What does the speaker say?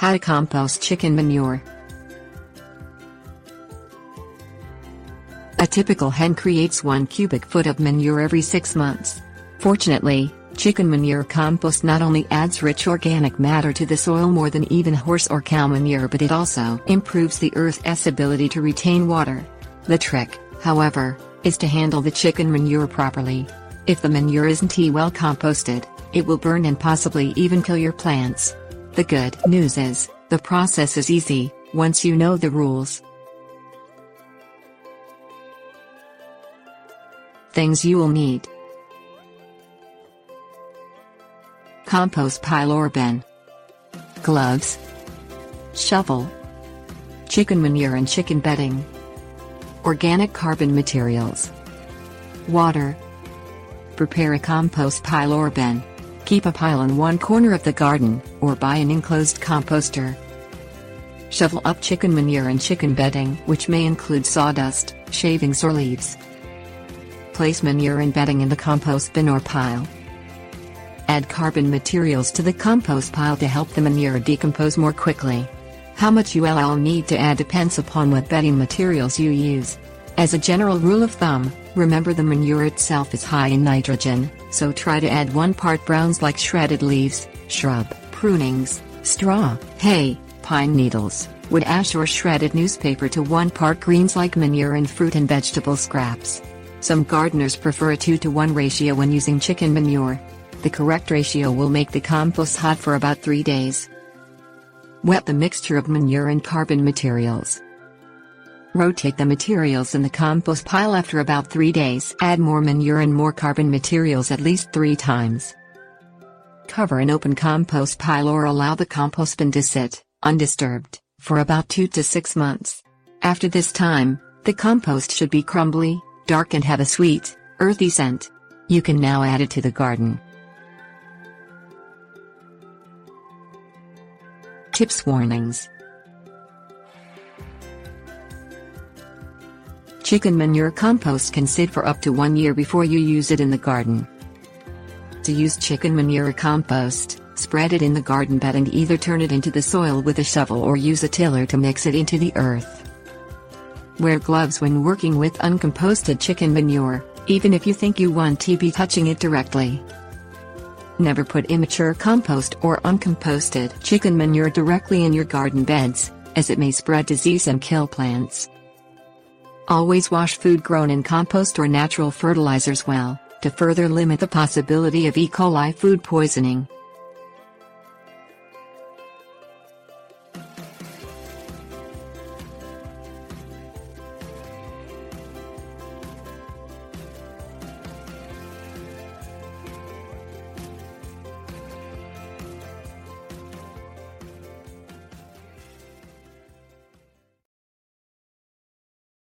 How to compost chicken manure. A typical hen creates 1 cubic foot of manure every 6 months. Fortunately, chicken manure compost not only adds rich organic matter to the soil more than even horse or cow manure, but it also improves the earth's ability to retain water. The trick, however, is to handle the chicken manure properly. If the manure isn't well composted, it will burn and possibly even kill your plants. The good news is, the process is easy, once you know the rules. Things you will need: compost pile or bin, gloves, shovel, chicken manure and chicken bedding, organic carbon materials, water. Prepare a compost pile or bin. Keep a pile in one corner of the garden, or buy an enclosed composter. Shovel up chicken manure and chicken bedding, which may include sawdust, shavings or leaves. Place manure and bedding in the compost bin or pile. Add carbon materials to the compost pile to help the manure decompose more quickly. How much you will need to add depends upon what bedding materials you use. As a general rule of thumb, remember the manure itself is high in nitrogen, so try to add 1 part browns like shredded leaves, shrub, prunings, straw, hay, pine needles, wood ash or shredded newspaper to 1 part greens like manure and fruit and vegetable scraps. Some gardeners prefer a 2-to-1 ratio when using chicken manure. The correct ratio will make the compost hot for about 3 days. Wet the mixture of manure and carbon materials. Rotate the materials in the compost pile after about 3 days. Add more manure and more carbon materials at least 3 times. Cover an open compost pile or allow the compost bin to sit, undisturbed, for about 2 to 6 months. After this time, the compost should be crumbly, dark and have a sweet, earthy scent. You can now add it to the garden. Tips warnings. Chicken manure compost can sit for up to 1 year before you use it in the garden. To use chicken manure compost, spread it in the garden bed and either turn it into the soil with a shovel or use a tiller to mix it into the earth. Wear gloves when working with uncomposted chicken manure, even if you think you won't be touching it directly. Never put immature compost or uncomposted chicken manure directly in your garden beds, as it may spread disease and kill plants. Always wash food grown in compost or natural fertilizers well, to further limit the possibility of E. coli food poisoning.